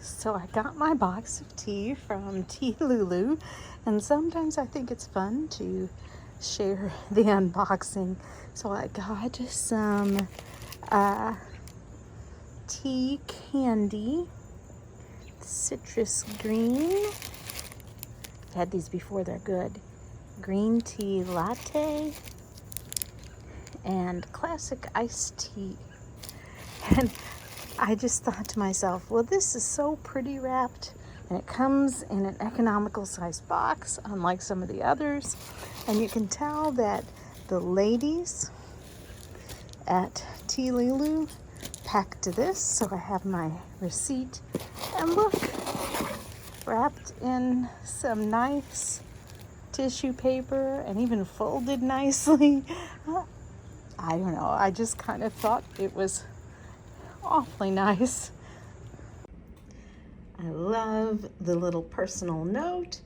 So I got my box of tea from Tealula, and sometimes I think it's fun to share the unboxing. So I got some tea candy, citrus green. I've had these before, they're good. Green tea latte and classic iced tea. And I just thought to myself, well, this is so pretty wrapped, and it comes in an economical sized box, unlike some of the others. And you can tell that the ladies at Tealula packed this, so I have my receipt. And look, wrapped in some nice tissue paper and even folded nicely. I don't know, I just kind of thought it was awfully nice. I love the little personal note.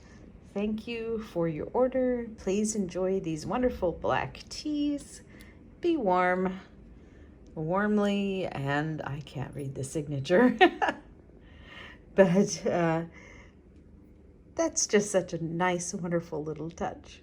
Thank you for your order. Please enjoy these wonderful black teas. Be warm, warmly, and I can't read the signature. But that's just such a nice, wonderful little touch.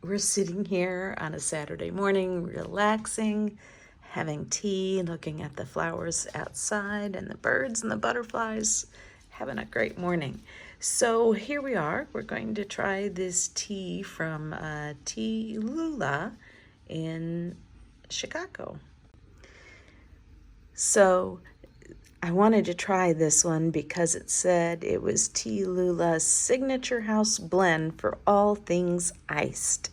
We're sitting here on a Saturday morning, relaxing, having tea, looking at the flowers outside and the birds and the butterflies, having a great morning. So here we are. We're going to try this tea from Tealula in Chicago. So I wanted to try this one because it said it was Tealula's signature house blend for all things iced.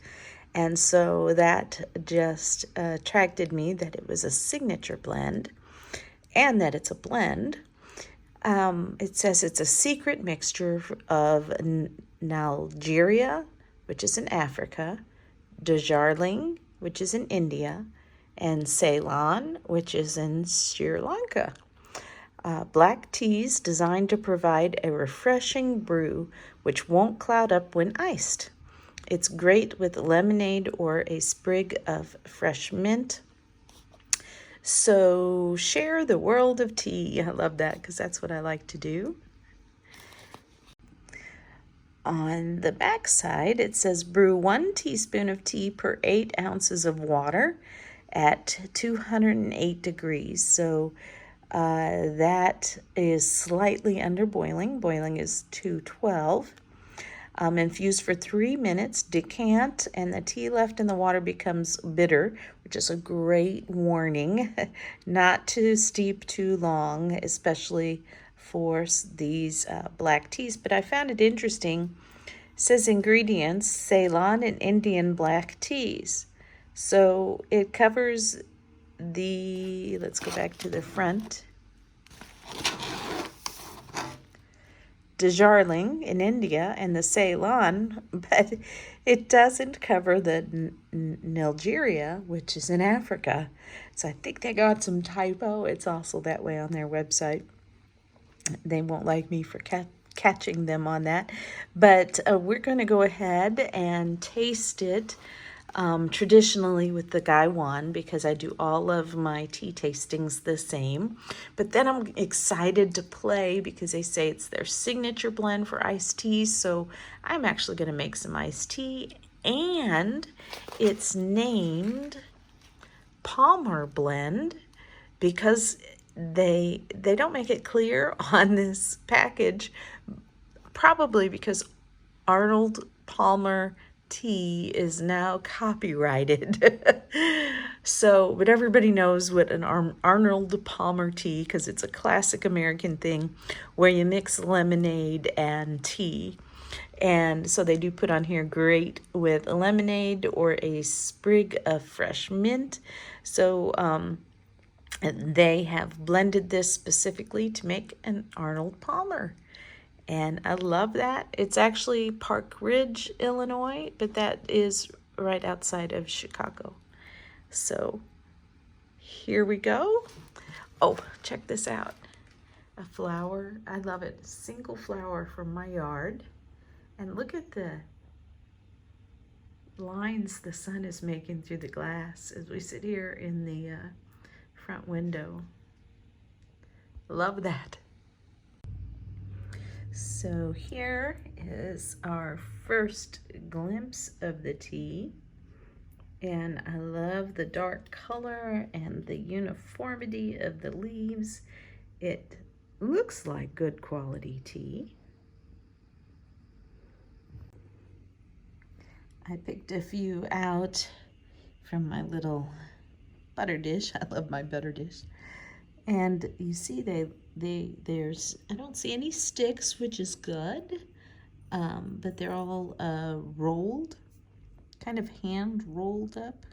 And so that just attracted me that it was a signature blend and that it's a blend. It says it's a secret mixture of Nigeria, which is in Africa, Darjeeling, which is in India, and Ceylon, which is in Sri Lanka. Black teas designed to provide a refreshing brew which won't cloud up when iced. It's great with lemonade or a sprig of fresh mint. So share the world of tea. I love that because that's what I like to do. On the back side, it says brew 1 teaspoon of tea per 8 ounces of water at 208 degrees. So that is slightly under boiling. Boiling is 212. Infuse for 3 minutes, decant, and the tea left in the water becomes bitter, which is a great warning not to steep too long, especially for these black teas. But I found it interesting. It says ingredients, Ceylon and Indian black teas. So it covers the, let's go back to the front. Darjeeling in India and the Ceylon, but it doesn't cover the Nigeria, which is in Africa. So I think they got some typo. It's also that way on their website. They won't like me for catching them on that. But we're going to go ahead and taste it traditionally with the Gaiwan because I do all of my tea tastings the same. But then I'm excited to play because they say it's their signature blend for iced tea. So I'm actually going to make some iced tea, and it's named Palmer Blend because they don't make it clear on this package, probably because Arnold Palmer tea is now copyrighted. So, but everybody knows what an Arnold Palmer tea, because it's a classic American thing where you mix lemonade and tea. And so they do put on here great with lemonade or a sprig of fresh mint. So they have blended this specifically to make an Arnold Palmer. And I love that. It's actually Park Ridge, Illinois, but that is right outside of Chicago. So here we go. Oh, check this out. A flower. I love it. Single flower from my yard. And look at the lines the sun is making through the glass as we sit here in the front window. Love that. So here is our first glimpse of the tea. And I love the dark color and the uniformity of the leaves. It looks like good quality tea. I picked a few out from my little butter dish. I love my butter dish. And you see there's, I don't see any sticks, which is good, but they're all rolled, kind of hand rolled up,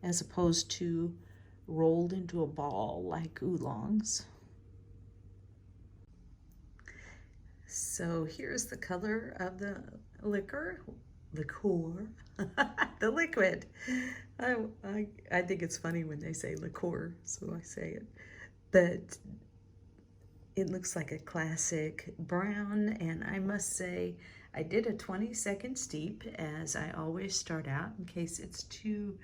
as opposed to rolled into a ball like oolongs. So here's the color of the liquor, the liquid. I think it's funny when they say liqueur, so I say it. But it looks like a classic brown, and I must say I did a 20-second steep, as I always start out in case it's too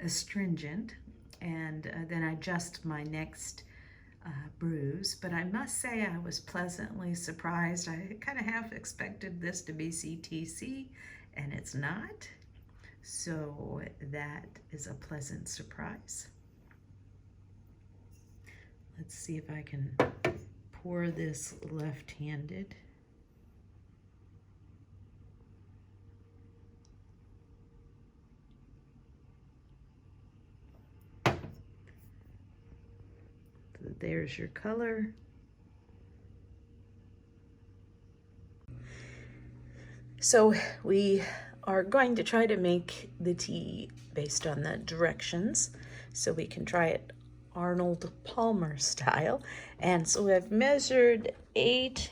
astringent, and then I adjust my next brews. But I must say I was pleasantly surprised. I kind of half expected this to be CTC, and it's not. So that is a pleasant surprise. Let's see if I can pour this left-handed. So there's your color. So we are going to try to make the tea based on the directions, so we can try it Arnold Palmer style. And so I've measured 8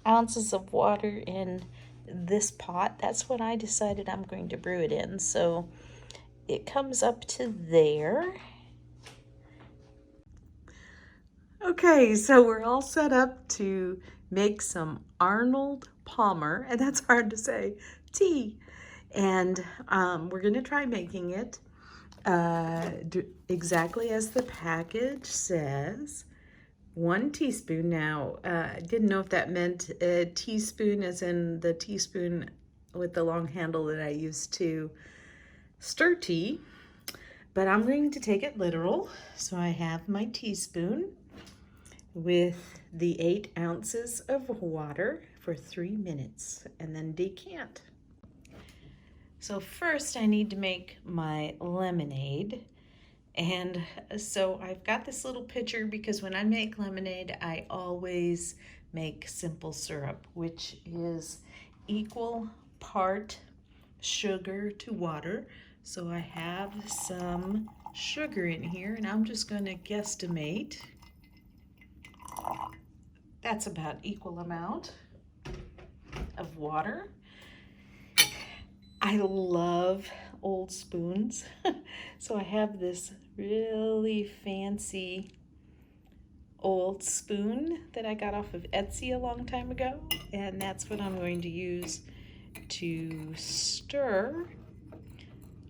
ounces of water in this pot. That's what I decided I'm going to brew it in. So it comes up to there. Okay, so we're all set up to make some Arnold Palmer, and that's hard to say, tea. And we're going to try making it exactly as the package says. 1 teaspoon. Now, I didn't know if that meant a teaspoon as in the teaspoon with the long handle that I use to stir tea, but I'm going to take it literal. So I have my teaspoon with the 8 ounces of water for 3 minutes, and then decant. So first I need to make my lemonade. And so I've got this little pitcher because when I make lemonade, I always make simple syrup, which is equal part sugar to water. So I have some sugar in here, and I'm just going to guesstimate. That's about equal amount of water. I love old spoons. So I have this really fancy old spoon that I got off of Etsy a long time ago, and that's what I'm going to use to stir,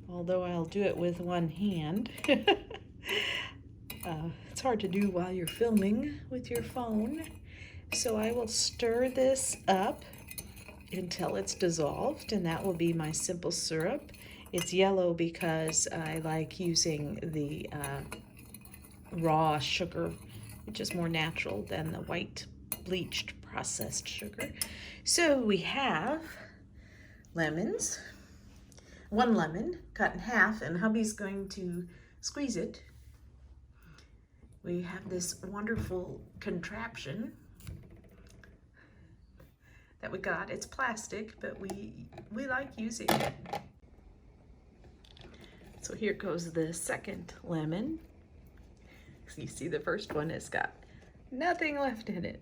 although I'll do it with one hand. It's hard to do while you're filming with your phone. So I will stir this up until it's dissolved, and that will be my simple syrup. It's yellow because I like using the raw sugar, which is more natural than the white bleached processed sugar. So we have lemons, 1 lemon cut in half, and hubby's going to squeeze it. We have this wonderful contraption that we got. It's plastic, but we like using it. So here goes the second lemon. So you see the first one has got nothing left in it.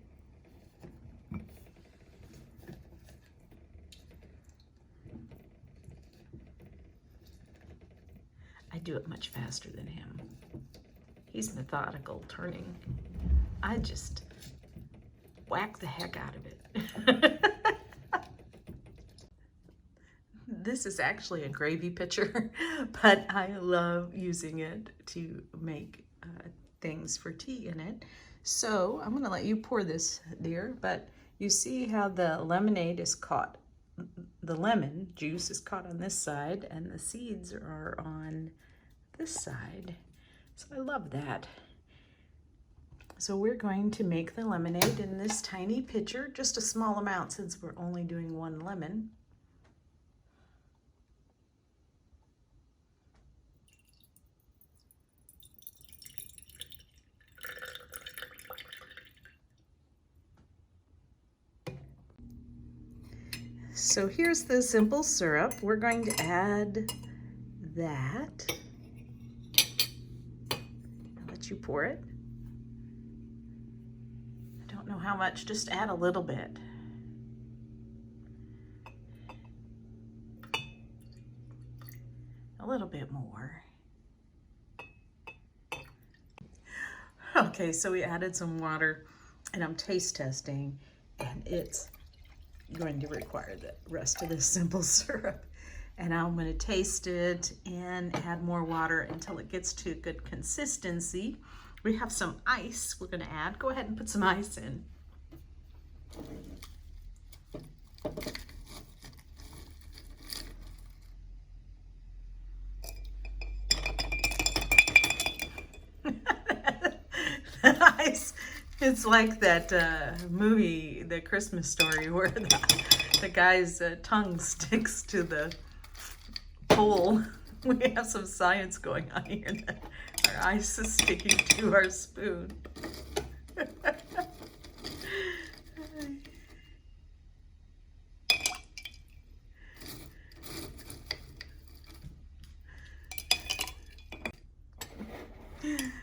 I do it much faster than him. He's methodical turning. I just whack the heck out of it. This is actually a gravy pitcher, but I love using it to make things for tea in it. So I'm gonna let you pour this, dear, but you see how the lemonade is caught. The lemon juice is caught on this side and the seeds are on this side. So I love that. So we're going to make the lemonade in this tiny pitcher, just a small amount since we're only doing 1 lemon. So here's the simple syrup. We're going to add that. I'll let you pour it. I don't know how much, just add a little bit. A little bit more. Okay, so we added some water and I'm taste testing, and it's going to require the rest of this simple syrup. And I'm going to taste it and add more water until it gets to a good consistency. We have some ice we're going to add. Go ahead and put some ice in. The ice, it's like that movie, The Christmas Story, where the guy's tongue sticks to the pole. We have some science going on here. Our ice is sticking to our spoon.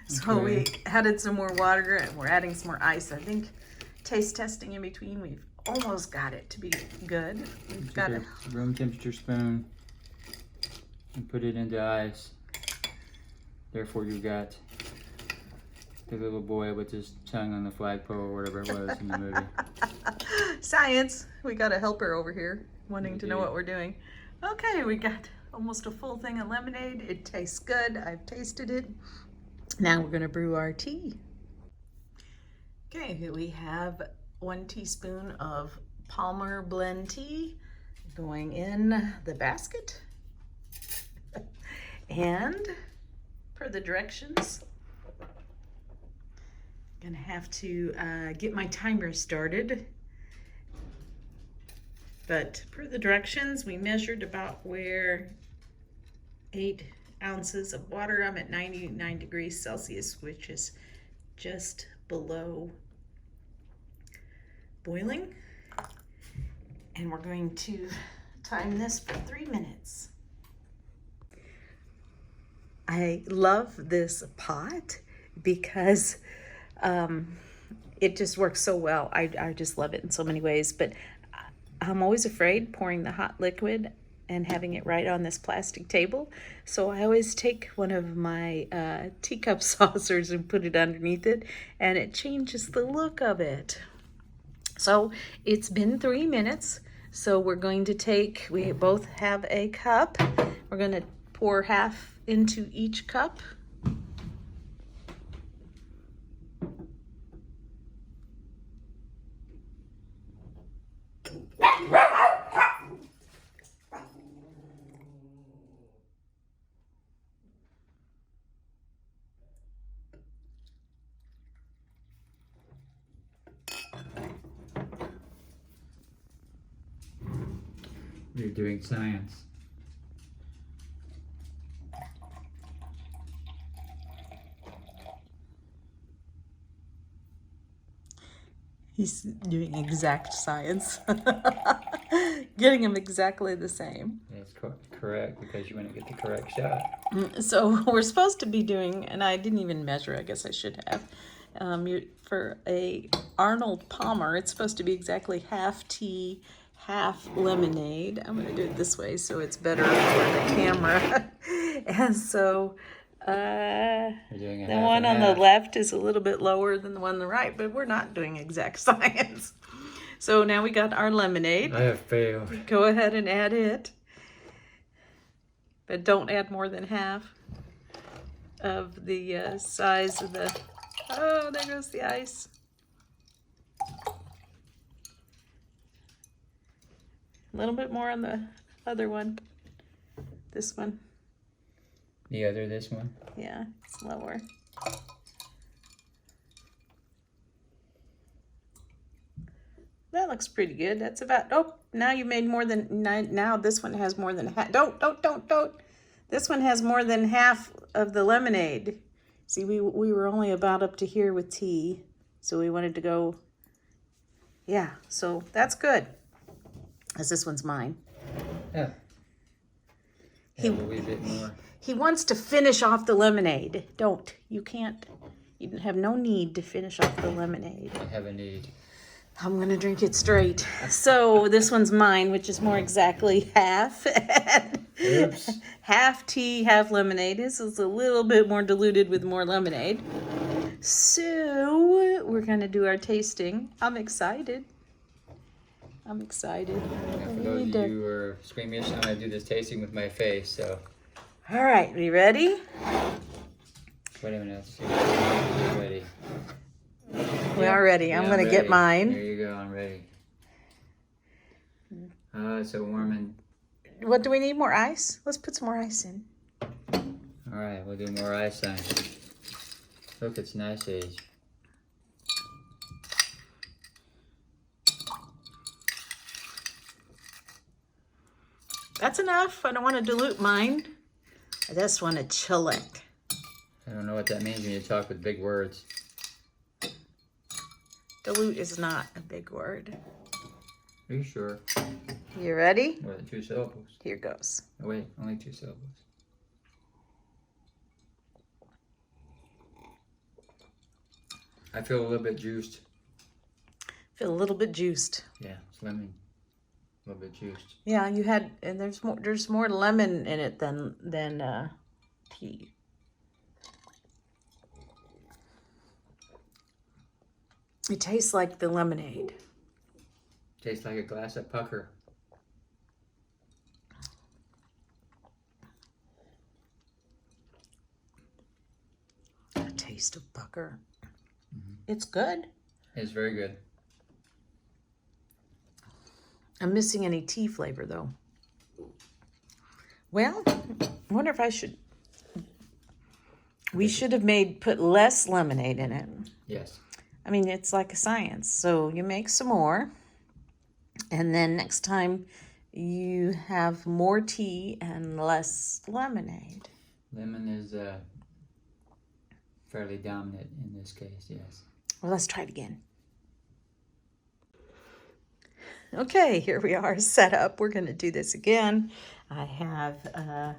So we added some more water and we're adding some more ice. I think taste testing in between, we've almost got it to be good. We've got a room temperature spoon and put it into ice. Therefore you got the little boy with his tongue on the flagpole or whatever it was in the movie. Science. We got a helper over here wanting to know what we're doing. Okay, we got almost a full thing of lemonade. It tastes good. I've tasted it. Now we're going to brew our tea. Okay, here we have 1 teaspoon of Palmer blend tea going in the basket. And per the directions, I'm going to have to get my timer started. But per the directions, we measured about where 8 ounces of water. I'm at 99 degrees Celsius, which is just below boiling. And we're going to time this for 3 minutes. I love this pot because it just works so well. I just love it in so many ways, but I'm always afraid pouring the hot liquid and having it right on this plastic table. So I always take one of my teacup saucers and put it underneath it, and it changes the look of it. So it's been 3 minutes. So we're going to take, we both have a cup. We're going to pour half into each cup. You're doing science. He's doing exact science. Getting them exactly the same. That's correct, because you want to get the correct shot. So we're supposed to be doing, and I didn't even measure, I guess I should have. For a Arnold Palmer, it's supposed to be exactly half tea, half lemonade. I'm going to do it this way so it's better for the camera. And so the one on the left is a little bit lower than the one on the right, but we're not doing exact science. So now we got our lemonade. I have failed. Go ahead and add it. but don't add more than half of the size of the, oh, there goes the ice. A little bit more on the other one. This one. This one? Yeah, it's lower. That looks pretty good. That's about, oh, now you made more than, now this one has more than half. Don't. This one has more than half of the lemonade. See, we were only about up to here with tea. So we wanted to go, yeah, so that's good. Because this one's mine. Yeah. A wee bit more. He wants to finish off the lemonade. Don't. You can't. You have no need to finish off the lemonade. I have a need. I'm going to drink it straight. So this one's mine, which is more exactly half. Oops. Half tea, half lemonade. This is a little bit more diluted with more lemonade. So we're going to do our tasting. I'm excited. And for those of you who are squeamish, I'm going to do this tasting with my face, so. All right, we ready? Wait a minute, let's see if we're ready. We are ready. Yeah, I'm going to ready. get mine. There you go, I'm ready. It's so warm and... What, do we need more ice? Let's put some more ice in. All right, we'll do more ice on. Look, it's nice age. That's enough. I don't want to dilute mine. I just want to chill it. I don't know what that means when you talk with big words. Dilute is not a big word. Are you sure? You ready? More than 2 syllables. Here goes. Oh wait, only 2 syllables. I feel a little bit juiced. Feel a little bit juiced. Yeah, it's lemon. A little bit juiced. Yeah, you had, and there's more lemon in it than tea. It tastes like the lemonade. Tastes like a glass of pucker. A taste of pucker. It's good. It's very good. I'm missing any tea flavor though. Well, I wonder if I should. We should have put less lemonade in it. Yes. I mean, it's like a science. So you make some more, and then next time you have more tea and less lemonade. Lemon is fairly dominant in this case, yes. Well, let's try it again. Okay, here we are set up. We're going to do this again. I have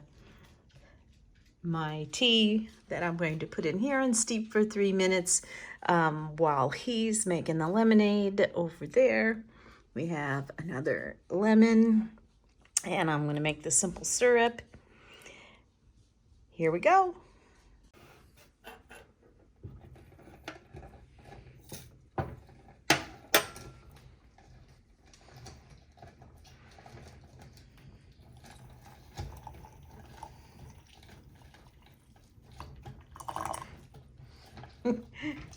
my tea that I'm going to put in here and steep for 3 minutes while he's making the lemonade over there. We have another lemon, and I'm going to make the simple syrup. Here we go.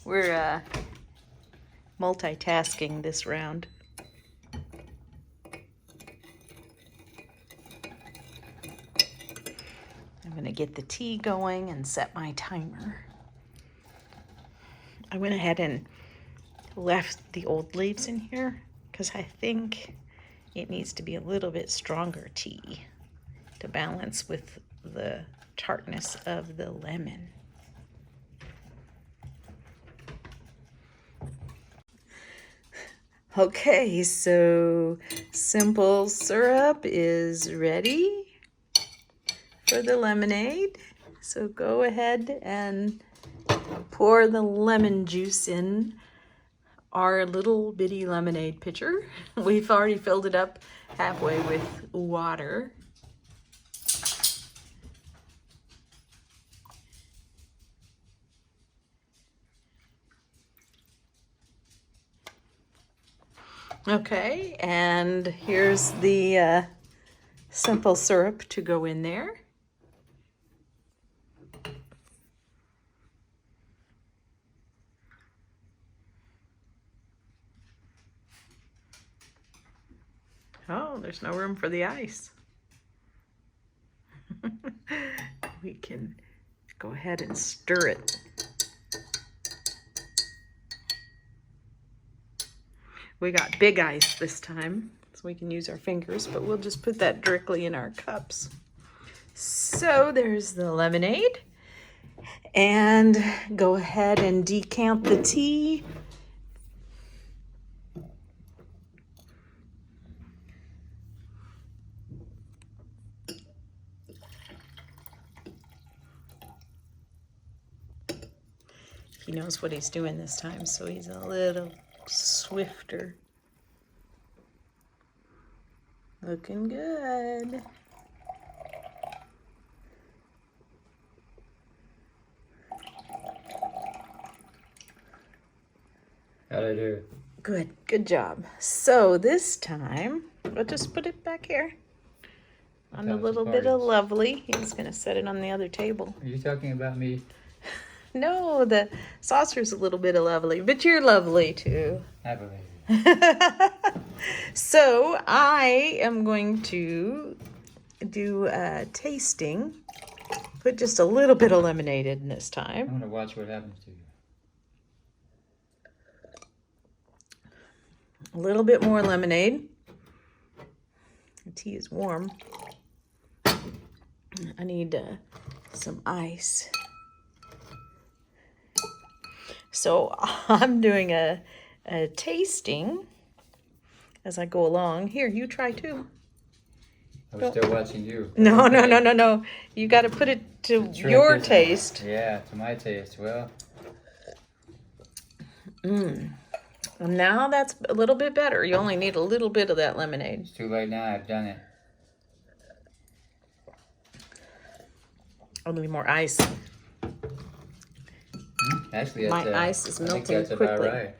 We're multitasking this round. I'm going to get the tea going and set my timer. I went ahead and left the old leaves in here because I think it needs to be a little bit stronger tea to balance with the tartness of the lemon. Okay, so simple syrup is ready for the lemonade. So go ahead and pour the lemon juice in our little bitty lemonade pitcher. We've already filled it up halfway with water. Okay, and here's the simple syrup to go in there. Oh, there's no room for the ice. We can go ahead and stir it. We got big ice this time, so we can use our fingers, but we'll just put that directly in our cups. So there's the lemonade. And go ahead and decant the tea. He knows what he's doing this time, so he's a little swifter. Looking good. How'd I do? Good job. So this time, we'll just put it back here on a little bit of lovely. He's gonna set it on the other table. Are you talking about me? No, the saucer's a little bit of lovely, but you're lovely too. I believe. So I am going to do a tasting. Put just a little bit of lemonade in this I'm time. gonna watch what happens to you. A little bit more lemonade. The tea is warm. I need some ice. So I'm doing a tasting as I go along. Here, you try too. I was still watching you. No, Okay. no. You got to put it to The trick your is- taste. Yeah, to my taste. Well, Now that's a little bit better. You only need a little bit of that lemonade. it's too late now. I've done it. I need more ice. Actually, My that's, ice is I think melting that's about quickly. right.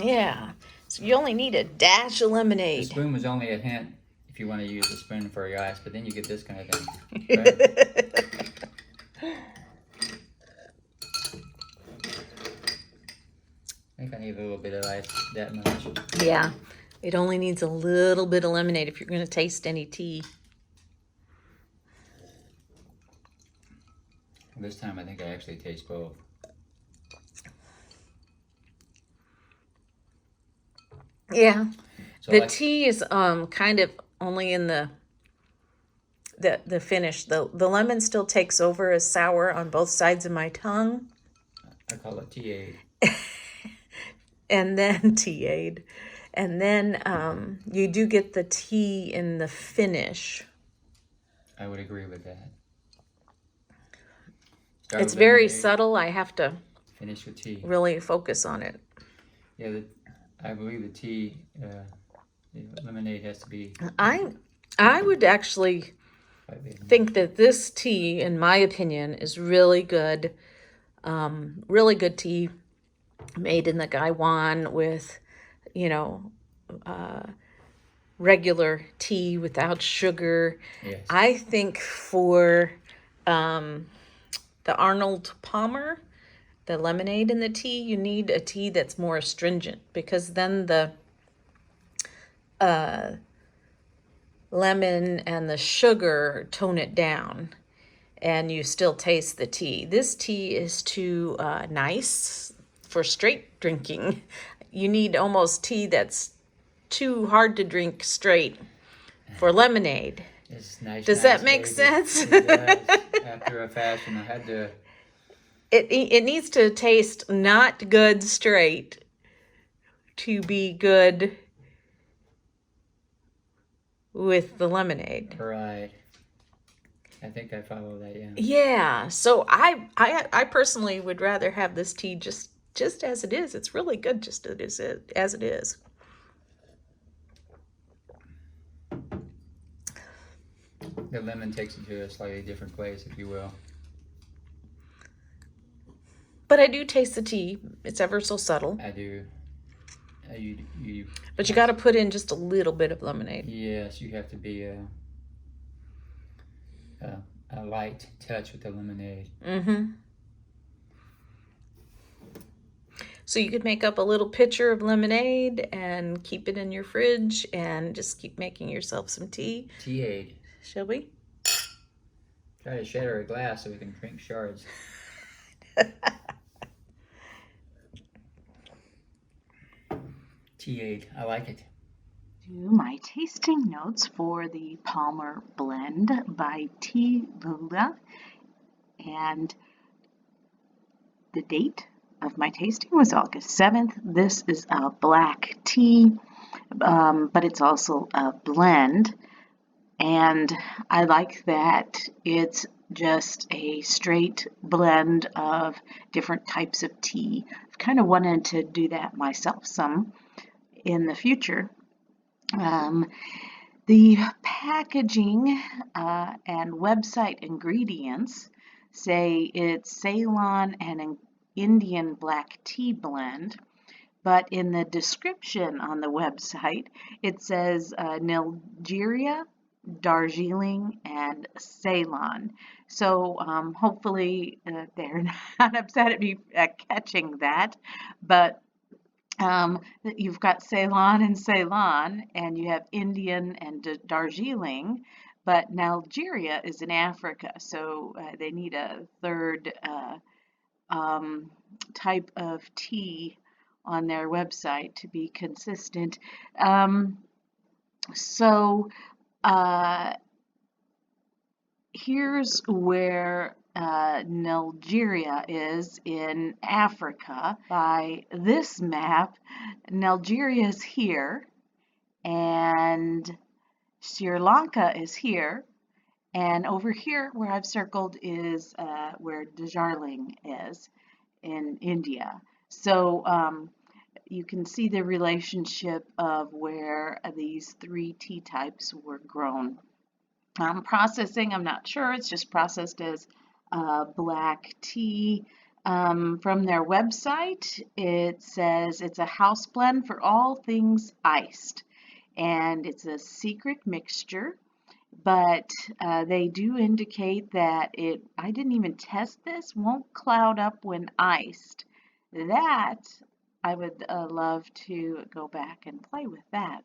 Yeah. So you only need a dash of The lemonade. spoon was only a hint if you want to use a spoon for your ice, but then you get this kind of thing. Right? I think I need a little bit of ice, that much. Yeah. It only needs a little bit of lemonade if you're going to taste any tea. This time I think I actually taste both. Yeah. So The like, tea is kind of only in the finish. The lemon still takes over as sour on both sides of my tongue. I call it tea. And then tea aid. And then you do get the tea in the finish. I would agree with that. Start It's with very lemonade, subtle. I have to finish with tea. really focus on it. Yeah, I believe the tea, the lemonade has to be I would actually quite big. think that this tea, in my opinion, is really good. Really good tea made in the Gaiwan with, regular tea without sugar. Yes. I think for the Arnold Palmer, the lemonade in the tea, you need a tea that's more astringent because then the lemon and the sugar tone it down and you still taste the tea. This tea is too nice for straight drinking. You need almost tea that's too hard to drink straight for lemonade. It's nice. Does that make sense? It does. After a fashion, I had to. It needs to taste not good straight to be good with the lemonade. Right. I think I follow that. Yeah. Yeah. So I personally would rather have this tea just as it is. It's really good just as it is. The lemon takes it to a slightly different place, if you will. But I do taste the tea. It's ever so subtle. I do. You. But you got to put in just a little bit of lemonade. Yes, you have to be a light touch with the lemonade. Mm-hmm. So you could make up a little pitcher of lemonade and keep it in your fridge and just keep making yourself some tea. Tea aid. Shall we? Try to shatter a glass so we can drink shards. Tea aid. I like it. Do my tasting notes for the Palmer blend by Tealula, and the date of my tasting was August 7th. This is a black tea, but it's also a blend, and I like that it's just a straight blend of different types of tea. I've kind of wanted to do that myself some in the future. The packaging and website ingredients say it's Ceylon and an Indian black tea blend, but in the description on the website it says Nigeria, Darjeeling, and Ceylon. So hopefully they're not upset at me catching that, but you've got Ceylon, and you have Indian and Darjeeling, but Nigeria is in Africa, so they need a third type of tea on their website to be consistent. So here's where Nigeria is in Africa. By this map, Nigeria is here, and Sri Lanka is here, and over here where I've circled is where Darjeeling is in India. So you can see the relationship of where these three tea types were grown. Processing, I'm not sure, it's just processed as black tea. From their website, it says it's a house blend for all things iced, and it's a secret mixture, but they do indicate that I didn't even test this, won't cloud up when iced. That, I would love to go back and play with that.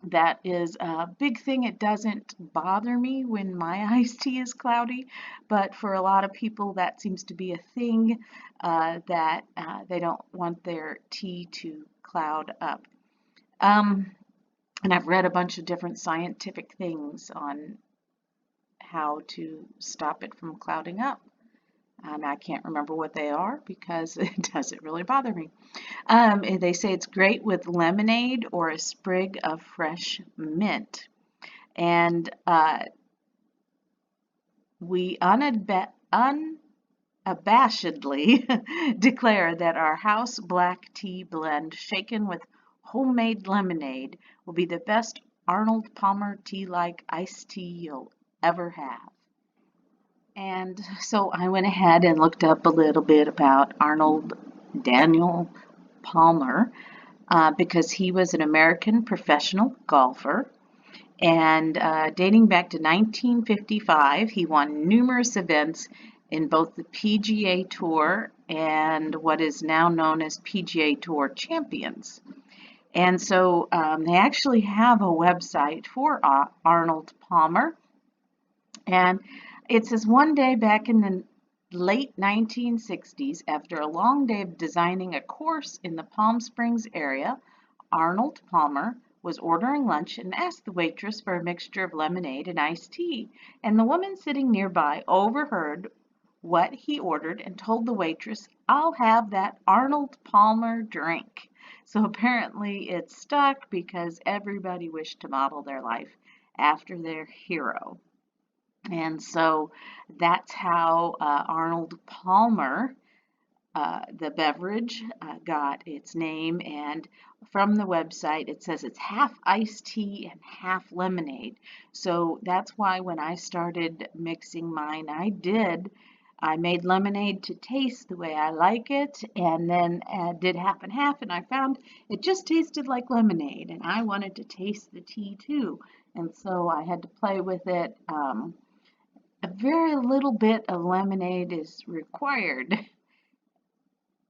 That is a big thing. It doesn't bother me when my iced tea is cloudy, but for a lot of people that seems to be a thing that they don't want their tea to cloud up. And I've read a bunch of different scientific things on how to stop it from clouding up. I can't remember what they are because it doesn't really bother me. They say it's great with lemonade or a sprig of fresh mint. And we unabashedly declare that our house black tea blend shaken with homemade lemonade will be the best Arnold Palmer tea-like iced tea you'll ever have. And so I went ahead and looked up a little bit about Arnold Daniel Palmer because he was an American professional golfer. And dating back to 1955, he won numerous events in both the PGA Tour and what is now known as PGA Tour Champions. And so they actually have a website for Arnold Palmer. And it says one day back in the late 1960s, after a long day of designing a course in the Palm Springs area, Arnold Palmer was ordering lunch and asked the waitress for a mixture of lemonade and iced tea. And the woman sitting nearby overheard what he ordered and told the waitress, "I'll have that Arnold Palmer drink." So apparently it stuck because everybody wished to model their life after their hero. And so that's how Arnold Palmer, the beverage, got its name. And from the website, it says it's half iced tea and half lemonade. So that's why when I started mixing mine, I made lemonade to taste the way I like it, and then did half and half, and I found it just tasted like lemonade, and I wanted to taste the tea too. And so I had to play with it. A very little bit of lemonade is required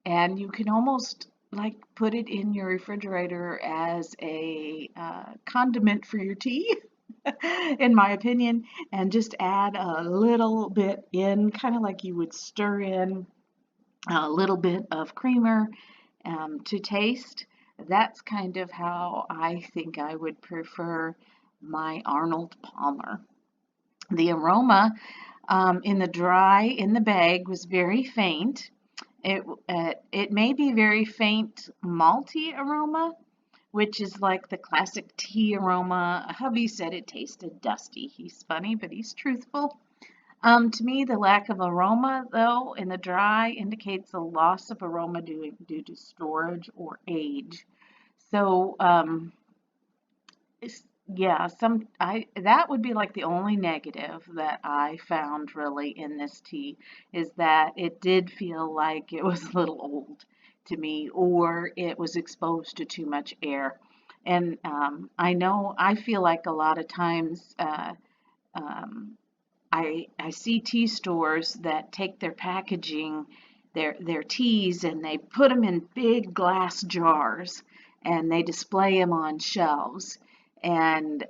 and you can almost like put it in your refrigerator as a condiment for your tea, in my opinion, and just add a little bit in, kind of like you would stir in a little bit of creamer to taste. That's kind of how I think I would prefer my Arnold Palmer. The aroma in the dry in the bag was very faint. It may be very faint malty aroma, which is like the classic tea aroma. Hubby said it tasted dusty. He's funny, but he's truthful. To me, the lack of aroma, though, in the dry indicates a loss of aroma due to storage or age. So, yeah, that would be like the only negative that I found really in this tea is that it did feel like it was a little old to me, or it was exposed to too much air. And I know I feel like a lot of times um, I see tea stores that take their packaging, their teas, and they put them in big glass jars and they display them on shelves. And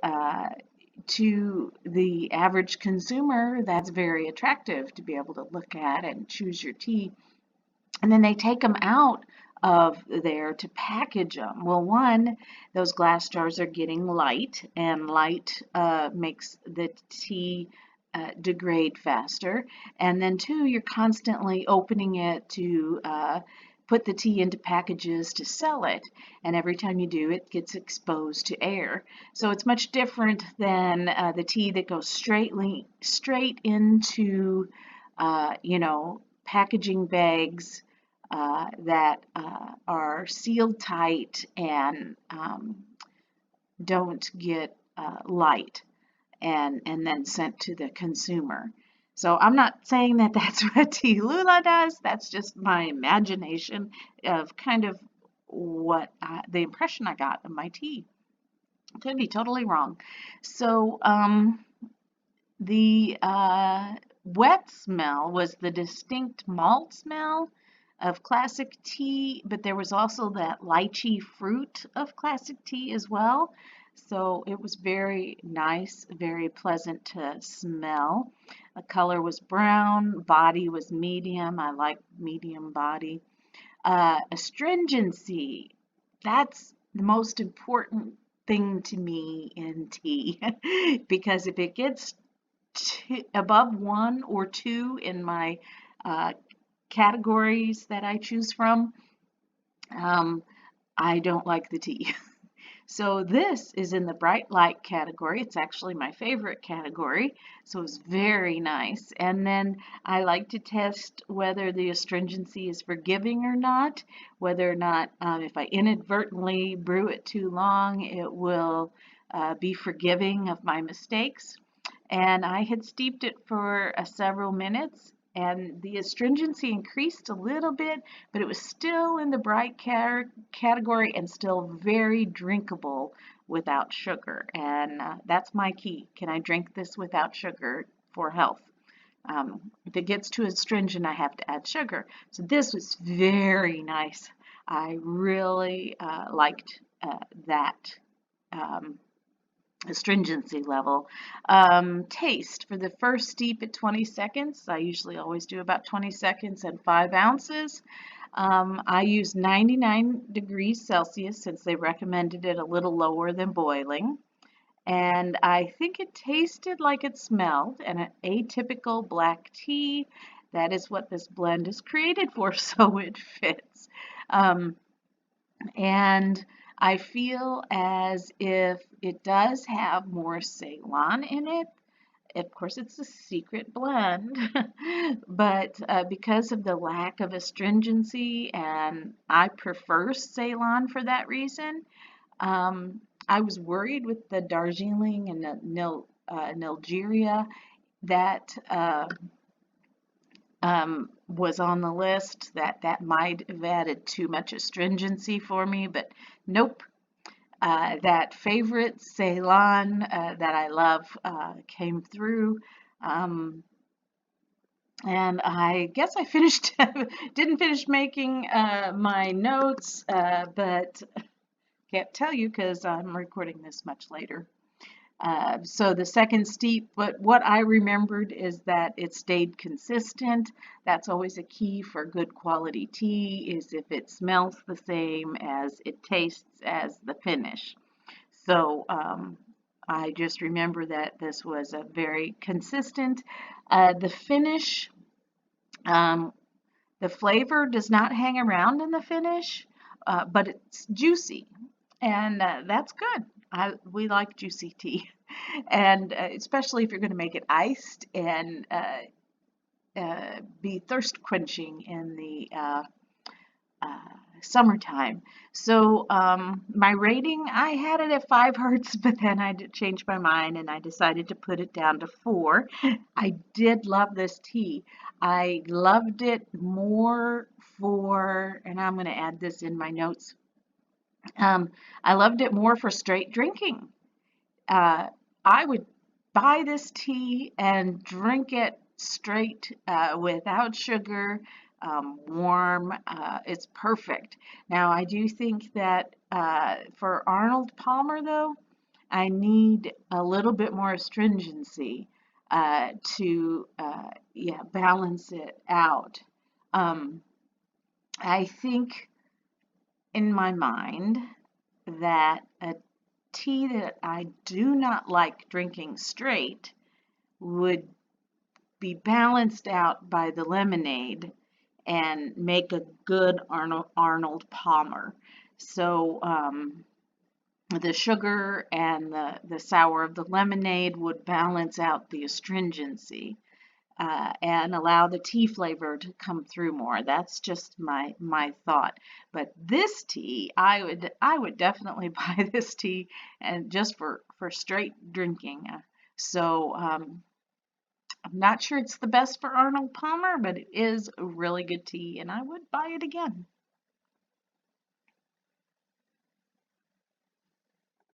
to the average consumer, that's very attractive to be able to look at and choose your tea. And then they take them out of there to package them. Well, one, those glass jars are getting light, and light makes the tea degrade faster. And then two, you're constantly opening it to put the tea into packages to sell it. And every time you do, it gets exposed to air. So it's much different than the tea that goes straight into, packaging bags that are sealed tight and don't get light and then sent to the consumer. So I'm not saying that that's what Tealula does. That's just my imagination of kind of the impression I got of my tea. Could be totally wrong. So the wet smell was the distinct malt smell of classic tea, but there was also that lychee fruit of classic tea as well. So it was very nice, very pleasant to smell. The color was brown, body was medium. I like medium body. Astringency, that's the most important thing to me in tea because if it gets above 1 or 2 in my uh, categories that I choose from, I don't like the tea. So this is in the bright light category. It's actually my favorite category. So it's very nice. And then I like to test whether the astringency is forgiving or not, whether or not if I inadvertently brew it too long, it will be forgiving of my mistakes. And I had steeped it for several minutes and the astringency increased a little bit, but it was still in the bright category and still very drinkable without sugar. And that's my key. Can I drink this without sugar for health? If it gets too astringent, I have to add sugar. So this was very nice. I really liked that astringency level. Taste for the first steep at 20 seconds. I usually always do about 20 seconds and 5 ounces. I use 99 degrees Celsius since they recommended it a little lower than boiling. And I think it tasted like it smelled, and an atypical black tea. That is what this blend is created for, so it fits. And I feel as if it does have more Ceylon in it. Of course, it's a secret blend, but because of the lack of astringency, and I prefer Ceylon for that reason, I was worried with the Darjeeling and the Nigeria that was on the list that might have added too much astringency for me, but nope. That favorite Ceylon that I love came through. Um, And I guess I didn't finish making my notes, but can't tell you because I'm recording this much later. So the second steep, but what I remembered is that it stayed consistent. That's always a key for good quality tea, is if it smells the same as it tastes as the finish. So I just remember that this was a very consistent. The finish, um, the flavor does not hang around in the finish, but it's juicy, and that's good. We like juicy tea, and especially if you're going to make it iced and be thirst quenching in the uh, summertime. So my rating, I had it at 5 hearts, but then I changed my mind and I decided to put it down to 4. I did love this tea. I loved it more for, and I'm going to add this in my notes. I loved it more for straight drinking. I would buy this tea and drink it straight without sugar, warm. It's perfect. Now, I do think that for Arnold Palmer, though, I need a little bit more astringency to yeah, balance it out. Um, I think in my mind that a tea that I do not like drinking straight would be balanced out by the lemonade and make a good Arnold Palmer. So the sugar and the sour of the lemonade would balance out the astringency. And allow the tea flavor to come through more. That's just my thought. But this tea, I would definitely buy this tea and just for straight drinking. So I'm not sure it's the best for Arnold Palmer, but it is a really good tea, and I would buy it again.